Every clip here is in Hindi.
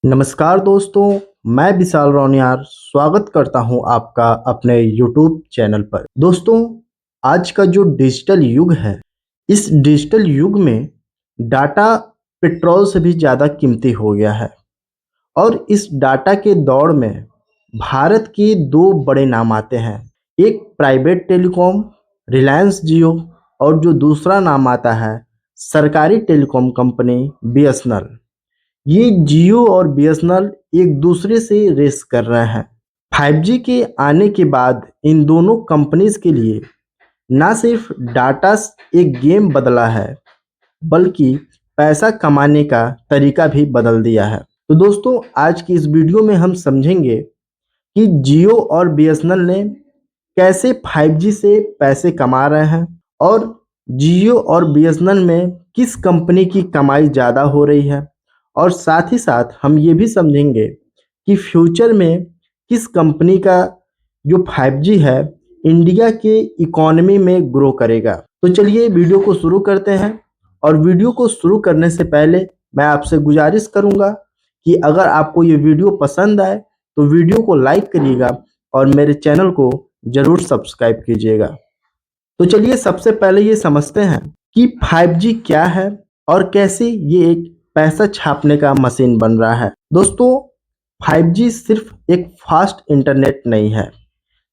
नमस्कार दोस्तों, मैं विशाल रौनियार स्वागत करता हूं आपका अपने YouTube चैनल पर। दोस्तों, आज का जो डिजिटल युग है, इस डिजिटल युग में डाटा पेट्रोल से भी ज़्यादा कीमती हो गया है और इस डाटा के दौर में भारत के दो बड़े नाम आते हैं। एक प्राइवेट टेलीकॉम रिलायंस जियो और जो दूसरा नाम आता है सरकारी टेलीकॉम कंपनी बीएसएनएल। ये जियो और बीएसएनएल एक दूसरे से रेस कर रहे हैं। 5G के आने के बाद इन दोनों कंपनीज के लिए ना सिर्फ डाटा एक गेम बदला है, बल्कि पैसा कमाने का तरीका भी बदल दिया है। तो दोस्तों, आज की इस वीडियो में हम समझेंगे कि जियो और बीएसएनएल ने कैसे 5G से पैसे कमा रहे हैं और जियो और बीएसएनएल में किस कंपनी की कमाई ज़्यादा हो रही है, और साथ ही साथ हम ये भी समझेंगे कि फ्यूचर में किस कंपनी का जो 5G है इंडिया के इकोनॉमी में ग्रो करेगा। तो चलिए वीडियो को शुरू करते हैं। और वीडियो को शुरू करने से पहले मैं आपसे गुजारिश करूंगा कि अगर आपको ये वीडियो पसंद आए तो वीडियो को लाइक करिएगा और मेरे चैनल को ज़रूर सब्सक्राइब कीजिएगा। तो चलिए सबसे पहले ये समझते हैं कि 5G क्या है और कैसे ये एक पैसा छापने का मशीन बन रहा है। दोस्तों, 5G सिर्फ एक फास्ट इंटरनेट नहीं है,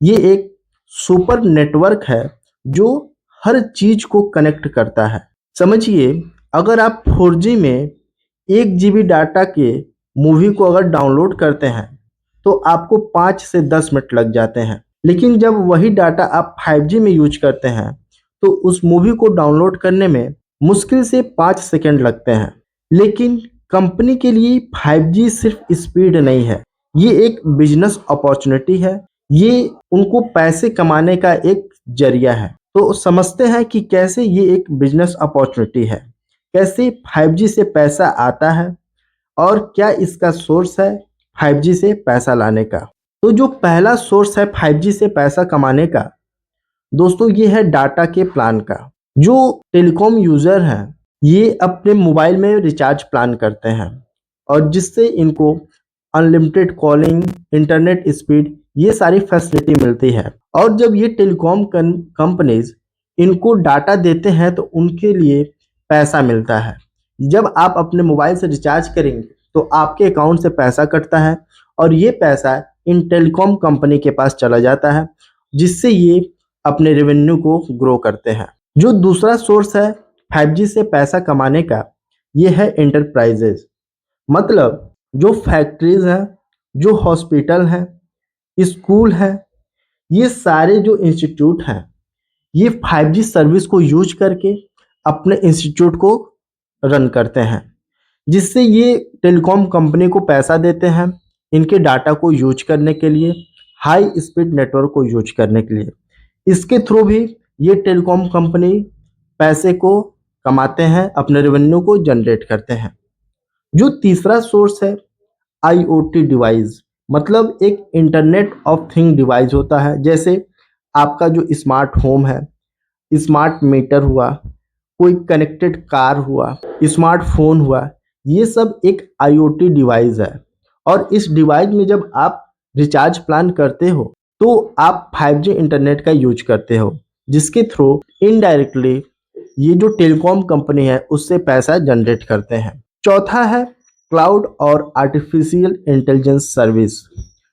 ये एक सुपर नेटवर्क है जो हर चीज को कनेक्ट करता है। समझिए, अगर आप 4G में 1 GB डाटा के मूवी को अगर डाउनलोड करते हैं तो आपको 5 से 10 मिनट लग जाते हैं, लेकिन जब वही डाटा आप 5G में यूज करते हैं तो उस मूवी को डाउनलोड करने में मुश्किल से 5 सेकंड लगते हैं। लेकिन कंपनी के लिए 5G सिर्फ स्पीड नहीं है, ये एक बिजनेस अपॉर्चुनिटी है, ये उनको पैसे कमाने का एक जरिया है। तो समझते हैं कि कैसे ये एक बिजनेस अपॉर्चुनिटी है, कैसे 5G से पैसा आता है और क्या इसका सोर्स है 5G से पैसा लाने का। तो जो पहला सोर्स है 5G से पैसा कमाने का, दोस्तों, ये है डाटा के प्लान का। जो टेलीकॉम यूजर हैं ये अपने मोबाइल में रिचार्ज प्लान करते हैं और जिससे इनको अनलिमिटेड कॉलिंग, इंटरनेट स्पीड, ये सारी फैसिलिटी मिलती है। और जब ये टेलीकॉम कंपनीज इनको डाटा देते हैं तो उनके लिए पैसा मिलता है। जब आप अपने मोबाइल से रिचार्ज करेंगे तो आपके अकाउंट से पैसा कटता है और ये पैसा इन टेलीकॉम कंपनी के पास चला जाता है, जिससे ये अपने रेवेन्यू को ग्रो करते हैं। जो दूसरा सोर्स है 5G से पैसा कमाने का, ये है एंटरप्राइजेज। मतलब जो फैक्ट्रीज हैं, जो हॉस्पिटल हैं, स्कूल हैं, ये सारे जो इंस्टीट्यूट हैं ये 5G सर्विस को यूज करके अपने इंस्टीट्यूट को रन करते हैं, जिससे ये टेलीकॉम कंपनी को पैसा देते हैं इनके डाटा को यूज करने के लिए, हाई स्पीड नेटवर्क को यूज करने के लिए। इसके थ्रू भी ये टेलीकॉम कंपनी पैसे को कमाते हैं, अपने रेवेन्यू को जनरेट करते हैं। जो तीसरा सोर्स है IoT डिवाइस, मतलब एक इंटरनेट ऑफ थिंग डिवाइस होता है। जैसे आपका जो स्मार्ट होम है, स्मार्ट मीटर हुआ, कोई कनेक्टेड कार हुआ, स्मार्टफोन हुआ, ये सब एक IoT डिवाइस है। और इस डिवाइस में जब आप रिचार्ज प्लान करते हो तो आप 5G इंटरनेट का यूज करते हो, जिसके थ्रू इनडायरेक्टली ये जो टेलीकॉम कंपनी है उससे पैसा जनरेट करते हैं। चौथा है क्लाउड और आर्टिफिशियल इंटेलिजेंस सर्विस।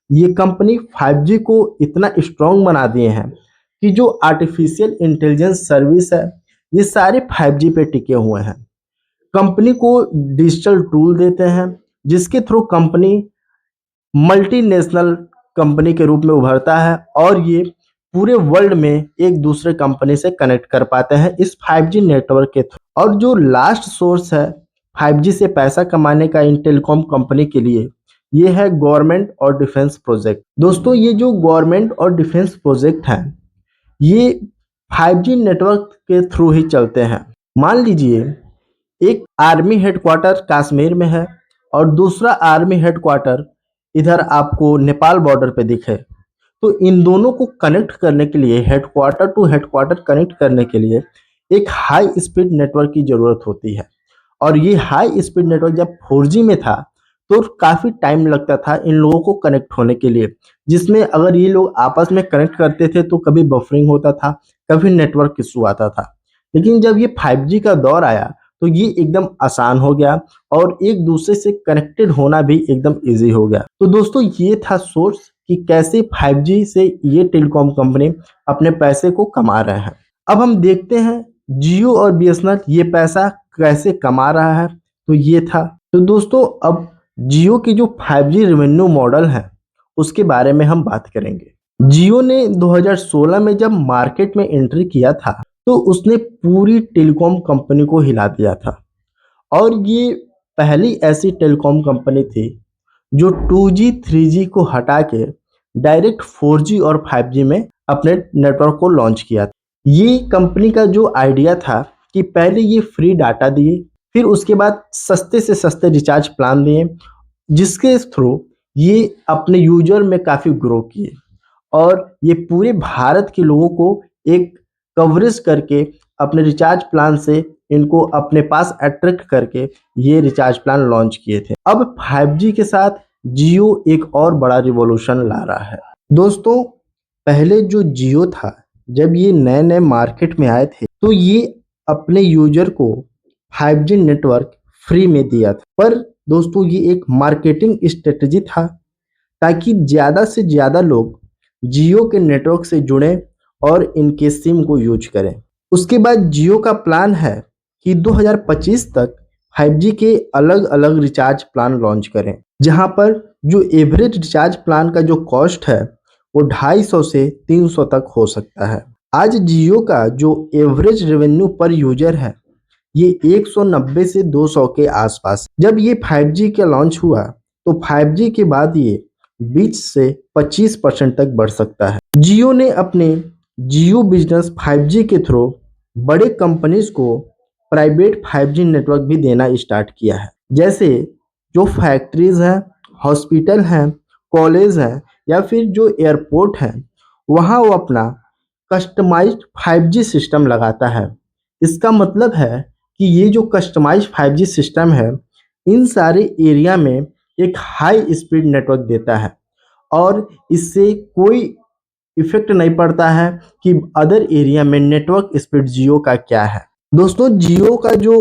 ये कंपनी 5G को इतना स्ट्रॉन्ग बना दिए हैं कि जो आर्टिफिशियल इंटेलिजेंस सर्विस है ये सारे 5G पे टिके हुए हैं। कंपनी को डिजिटल टूल देते हैं जिसके थ्रू कंपनी मल्टीनेशनल कंपनी के रूप में उभरता है और ये पूरे वर्ल्ड में एक दूसरे कंपनी से कनेक्ट कर पाते हैं इस 5G नेटवर्क के थ्रू। और जो लास्ट सोर्स है 5G से पैसा कमाने का इन टेलीकॉम कंपनी के लिए, ये है गवर्नमेंट और डिफेंस प्रोजेक्ट। दोस्तों, ये जो गवर्नमेंट और डिफेंस प्रोजेक्ट हैं ये 5G नेटवर्क के थ्रू ही चलते हैं। मान लीजिए एक आर्मी हेडक्वार्टर कश्मीर में है और दूसरा आर्मी हेडक्वार्टर इधर आपको नेपाल बॉर्डर पे दिखे, तो इन दोनों को कनेक्ट करने के लिए, हेडक्वार्टर टू हेडक्वार्टर कनेक्ट करने के लिए एक हाई स्पीड नेटवर्क की ज़रूरत होती है। और ये हाई स्पीड नेटवर्क जब 4G में था तो काफ़ी टाइम लगता था इन लोगों को कनेक्ट होने के लिए, जिसमें अगर ये लोग आपस में कनेक्ट करते थे तो कभी बफरिंग होता था, कभी नेटवर्क इशू आता था। लेकिन जब ये 5G का दौर आया तो ये एकदम आसान हो गया और एक दूसरे से कनेक्टेड होना भी एकदम ईज़ी हो गया। तो दोस्तों ये था सोर्स कि कैसे 5G से ये टेलीकॉम कंपनी अपने पैसे को कमा रहे हैं। अब हम देखते हैं जियो और बीएसएनएल ये पैसा कैसे कमा रहा है। तो ये था। तो दोस्तों अब जियो की जो 5G रेवेन्यू मॉडल है उसके बारे में हम बात करेंगे। जियो ने 2016 में जब मार्केट में एंट्री किया था तो उसने पूरी टेलीकॉम कंपनी को हिला दिया था और ये पहली ऐसी टेलीकॉम कंपनी थी जो 2G 3G को हटा के डायरेक्ट 4G और 5G में अपने नेटवर्क को लॉन्च किया था। ये कंपनी का जो आइडिया था कि पहले ये फ्री डाटा दिए, फिर उसके बाद सस्ते से सस्ते रिचार्ज प्लान दिए, जिसके थ्रू ये अपने यूजर में काफ़ी ग्रो किए और ये पूरे भारत के लोगों को एक कवरेज करके अपने रिचार्ज प्लान से इनको अपने पास अट्रैक्ट करके ये रिचार्ज प्लान लॉन्च किए थे। अब 5G के साथ जियो एक और बड़ा रिवॉल्यूशन ला रहा है। दोस्तों पहले जो जियो था जब ये नए नए मार्केट में आए थे तो ये अपने यूजर को 5G नेटवर्क फ्री में दिया था, पर दोस्तों ये एक मार्केटिंग स्ट्रेटजी था ताकि ज़्यादा से ज़्यादा लोग जियो के नेटवर्क से जुड़ें और इनके सिम को यूज करें। उसके बाद जियो का प्लान है कि 2025 तक 5G के अलग अलग रिचार्ज प्लान लॉन्च करें, जहां पर जो एवरेज रिचार्ज प्लान का जो कॉस्ट है वो 250 से 300 तक हो सकता है। आज जियो का जो एवरेज रेवेन्यू पर यूजर है ये 190 से 200 के आसपास। जब ये 5G का लॉन्च हुआ तो 5G के बाद ये 20 से 25% तक बढ़ सकता है। जियो ने अपने जियो बिजनेस 5G के थ्रू बड़े कंपनीज को प्राइवेट 5G नेटवर्क भी देना स्टार्ट किया है, जैसे जो फैक्ट्रीज हैं, हॉस्पिटल हैं, कॉलेज हैं या फिर जो एयरपोर्ट हैं, वहाँ वो अपना कस्टमाइज्ड 5G सिस्टम लगाता है। इसका मतलब है कि ये जो कस्टमाइज्ड 5G सिस्टम है इन सारे एरिया में एक हाई स्पीड नेटवर्क देता है और इससे कोई इफेक्ट नहीं पड़ता है कि अदर एरिया में नेटवर्क स्पीड जियो का क्या है। दोस्तों जियो का जो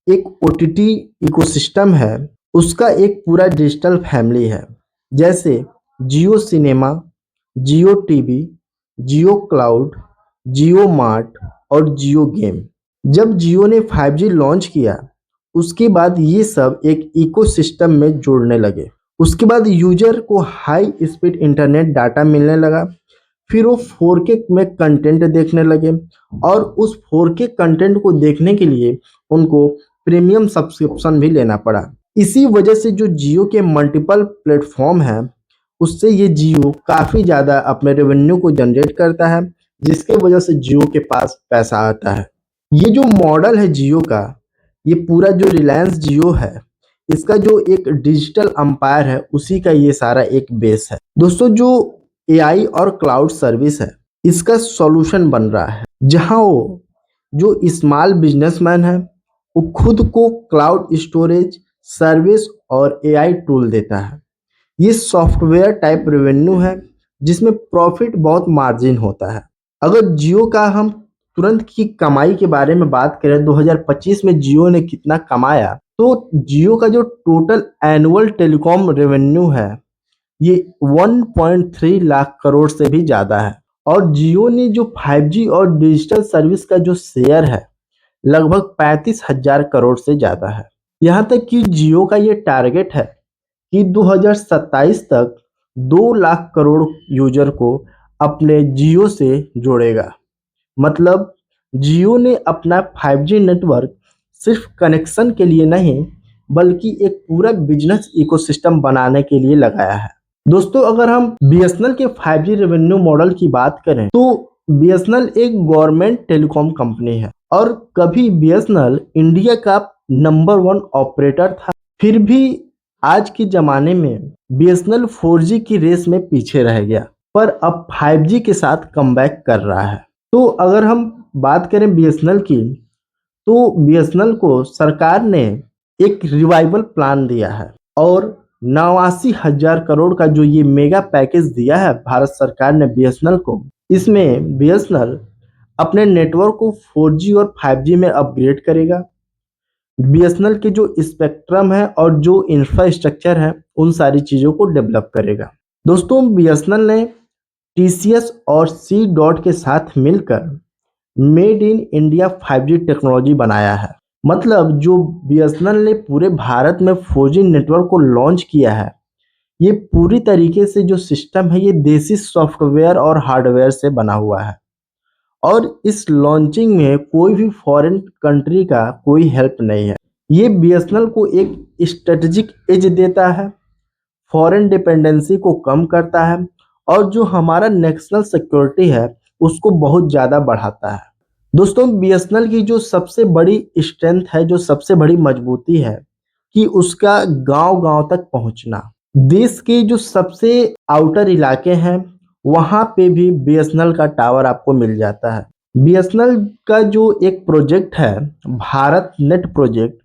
एक ओटीटी इकोसिस्टम है उसका एक पूरा डिजिटल फैमिली है, जैसे जियो सिनेमा, जियो टीवी, जियो क्लाउड, जियो मार्ट और जियो गेम। जब जियो ने 5G लॉन्च किया उसके बाद ये सब एक इकोसिस्टम में जुड़ने लगे। उसके बाद यूजर को हाई स्पीड इंटरनेट डाटा मिलने लगा, फिर वो 4K में कंटेंट देखने लगे और उस 4K कंटेंट को देखने के लिए उनको प्रीमियम सब्सक्रिप्शन भी लेना पड़ा। इसी वजह से जो जियो के मल्टीपल प्लेटफॉर्म हैं उससे ये जियो काफ़ी ज़्यादा अपने रेवेन्यू को जनरेट करता है, जिसके वजह से जियो के पास पैसा आता है। ये जो मॉडल है जियो का, ये पूरा जो रिलायंस जियो है इसका जो एक डिजिटल अंपायर है उसी का ये सारा एक बेस है। दोस्तों जो एआई और क्लाउड सर्विस है इसका सॉल्यूशन बन रहा है, जहां वो जो स्मॉल बिजनेसमैन है वो खुद को क्लाउड स्टोरेज सर्विस और एआई टूल देता है। ये सॉफ्टवेयर टाइप रेवेन्यू है जिसमें प्रॉफिट बहुत मार्जिन होता है। अगर जियो का हम तुरंत की कमाई के बारे में बात करें 2025 में जियो ने कितना कमाया, तो जियो का जो टोटल एनुअल टेलीकॉम रेवेन्यू है ये 1.3 लाख करोड़ से भी ज़्यादा है और जियो ने जो 5G और डिजिटल सर्विस का जो शेयर है लगभग 35,000 करोड़ से ज़्यादा है। यहाँ तक कि जियो का ये टारगेट है कि 2027 तक 2 लाख करोड़ यूजर को अपने जियो से जोड़ेगा। मतलब जियो ने अपना 5G नेटवर्क सिर्फ कनेक्शन के लिए नहीं बल्कि एक पूरा बिजनेस इकोसिस्टम बनाने के लिए लगाया है। दोस्तों अगर हम बीएसएनएल के 5G रेवेन्यू मॉडल की बात करें तो बीएसएनएल एक गवर्नमेंट टेलीकॉम कंपनी है और कभी बीएसएनएल इंडिया का नंबर 1 ऑपरेटर था, फिर भी आज के ज़माने में बीएसएनएल 4G की रेस में पीछे रह गया, पर अब 5G के साथ कमबैक कर रहा है। तो अगर हम बात करें बीएसएनएल की, तो बीएसएनएल को सरकार ने एक रिवाइवल प्लान दिया है और 89,000 करोड़ का जो ये मेगा पैकेज दिया है भारत सरकार ने बीएसएनएल को, इसमें बीएसएनएल अपने नेटवर्क को 4G और 5G में अपग्रेड करेगा। बीएसएनएल के जो स्पेक्ट्रम है और जो इंफ्रास्ट्रक्चर है उन सारी चीज़ों को डेवलप करेगा। दोस्तों, बीएसएनएल ने टीसीएस और सी डॉट के साथ मिलकर made in India 5G technology बनाया है। मतलब जो बीएसएनएल ने पूरे भारत में 4G नेटवर्क को लॉन्च किया है, ये पूरी तरीके से जो सिस्टम है ये देसी सॉफ्टवेयर और हार्डवेयर से बना हुआ है और इस लॉन्चिंग में कोई भी फॉरेन कंट्री का कोई हेल्प नहीं है। ये बीएसएनएल को एक स्ट्रेटेजिक एज देता है, फॉरेन डिपेंडेंसी को कम करता है और जो हमारा नेशनल सिक्योरिटी है उसको बहुत ज़्यादा बढ़ाता है। दोस्तों, बीएसएनएल की जो सबसे बड़ी स्ट्रेंथ है, जो सबसे बड़ी मजबूती है कि उसका गांव-गांव तक पहुंचना। देश के जो सबसे आउटर इलाके हैं वहां पे भी बीएसएनएल का टावर आपको मिल जाता है। बीएसएनएल का जो एक प्रोजेक्ट है भारत नेट प्रोजेक्ट,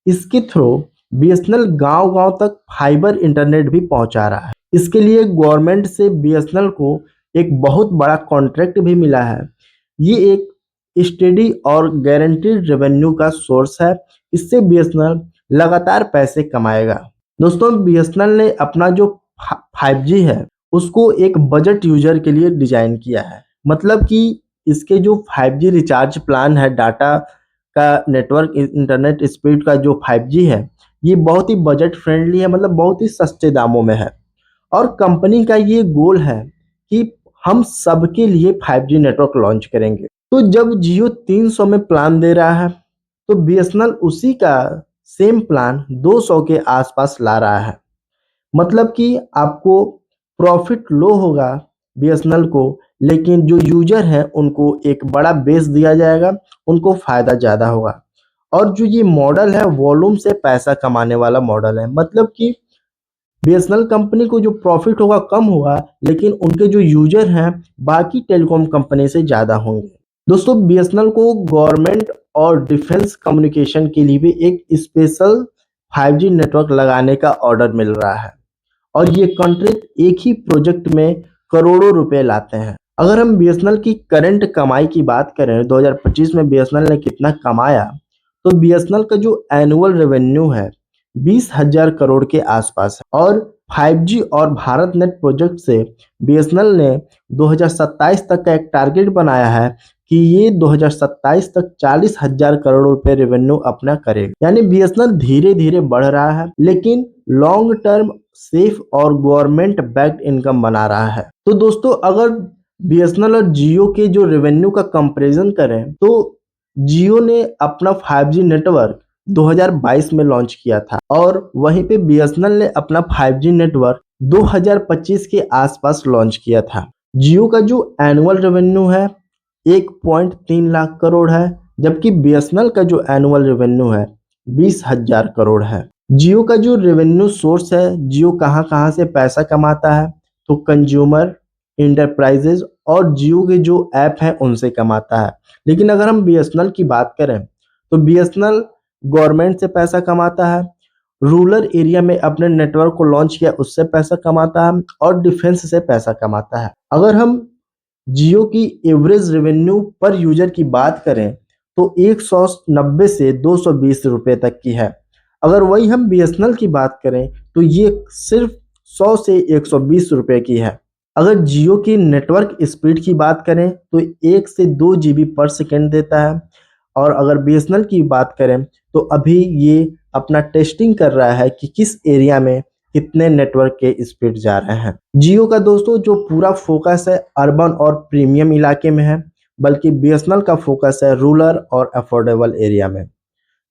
इसके थ्रू बीएसएनएल गांव-गांव तक फाइबर इंटरनेट भी पहुंचा रहा है। इसके लिए गवर्नमेंट से बीएसएनएल को एक बहुत बड़ा कॉन्ट्रैक्ट भी मिला है। ये एक स्टेडी और गारंटीड रेवेन्यू का सोर्स है। इससे बीएसएनएल लगातार पैसे कमाएगा। दोस्तों, बीएसएनएल ने अपना जो 5G है उसको एक बजट यूजर के लिए डिजाइन किया है। मतलब कि इसके जो 5G रिचार्ज प्लान है, डाटा का नेटवर्क इंटरनेट स्पीड का जो 5G है, ये बहुत ही बजट फ्रेंडली है, मतलब बहुत ही सस्ते दामों में है। और कंपनी का ये गोल है कि हम सबके लिए 5G नेटवर्क लॉन्च करेंगे। तो जब जियो 300 में प्लान दे रहा है तो बीएसएनएल उसी का सेम प्लान 200 के आसपास ला रहा है। मतलब कि आपको प्रॉफिट लो होगा बीएसएनएल को, लेकिन जो यूजर है उनको एक बड़ा बेस दिया जाएगा, उनको फायदा ज़्यादा होगा। और जो ये मॉडल है वॉल्यूम से पैसा कमाने वाला मॉडल है। मतलब कि बीएसएनएल कंपनी को जो प्रॉफिट होगा कम होगा, लेकिन उनके जो यूजर हैं बाकी टेलीकॉम कंपनी से ज़्यादा होंगे। दोस्तों, बीएसएनएल को गवर्नमेंट और डिफेंस कम्युनिकेशन के लिए भी एक स्पेशल 5G नेटवर्क लगाने का ऑर्डर मिल रहा है और ये कॉन्ट्रैक्ट एक ही प्रोजेक्ट में करोड़ों रुपए लाते हैं। अगर हम बीएसएनएल की करंट कमाई की बात करें, 2025 में बीएसएनएल ने कितना कमाया, तो बीएसएनएल का जो एनुअल रेवेन्यू है 20,000 करोड़ के आसपास है। और 5G और भारत नेट प्रोजेक्ट से बीएसएनएल ने 2027 तक का एक टारगेट बनाया है कि ये 2027 तक 40,000 करोड़ रुपए रेवेन्यू अपना करेगा। यानी बीएसएनएल धीरे धीरे बढ़ रहा है, लेकिन लॉन्ग टर्म सेफ और गवर्नमेंट बैक्ड इनकम बना रहा है। तो दोस्तों, अगर बीएसएनएल और जियो के जो रेवेन्यू का कंपैरिजन करें तो जियो ने अपना 5G नेटवर्क 2022 में लॉन्च किया था और वहीं पे बीएसएनएल ने अपना 5G नेटवर्क 2025 के आसपास लॉन्च किया था। जियो का जो एनुअल रेवेन्यू है 1.3 लाख करोड़ है, जबकि बीएसएनएल का जो एनुअल रेवेन्यू है 20,000 करोड़ है। जियो का जो रेवेन्यू सोर्स है, जियो कहाँ कहाँ से पैसा कमाता है, तो कंज्यूमर, इंटरप्राइजेज और जियो के जो ऐप हैं उनसे कमाता है। लेकिन अगर हम बीएसएनएल की बात करें तो बीएसएनएल गवर्नमेंट से पैसा कमाता है, रूरल एरिया में अपने नेटवर्क को लॉन्च किया उससे पैसा कमाता है और डिफेंस से पैसा कमाता है। अगर हम जियो की एवरेज रेवेन्यू पर यूजर की बात करें तो 190 से 220 रुपए तक की है। अगर वही हम बीएसएनएल की बात करें तो ये सिर्फ 100 से 120 रुपए की है। अगर जियो की नेटवर्क स्पीड की बात करें तो 1 से 2 जीबी पर सेकेंड देता है और अगर बीएसएनएल की बात करें तो अभी ये अपना टेस्टिंग कर रहा है कि किस एरिया में कितने नेटवर्क के स्पीड जा रहे हैं। जियो का दोस्तों जो पूरा फोकस है अर्बन और प्रीमियम इलाके में है, बल्कि बीएसएनएल का फोकस है रूरल और अफोर्डेबल एरिया में।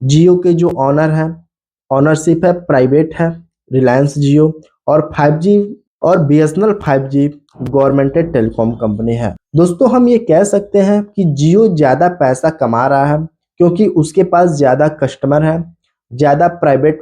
जियो के जो ऑनर हैं, ऑनरशिप है प्राइवेट है, रिलायंस जियो, और 5G और बीएसएनएल 5G गवर्नमेंटेड टेलीकॉम कंपनी है। दोस्तों, हम ये कह सकते हैं कि जियो ज़्यादा पैसा कमा रहा है क्योंकि उसके पास ज़्यादा कस्टमर है, ज़्यादा प्राइवेट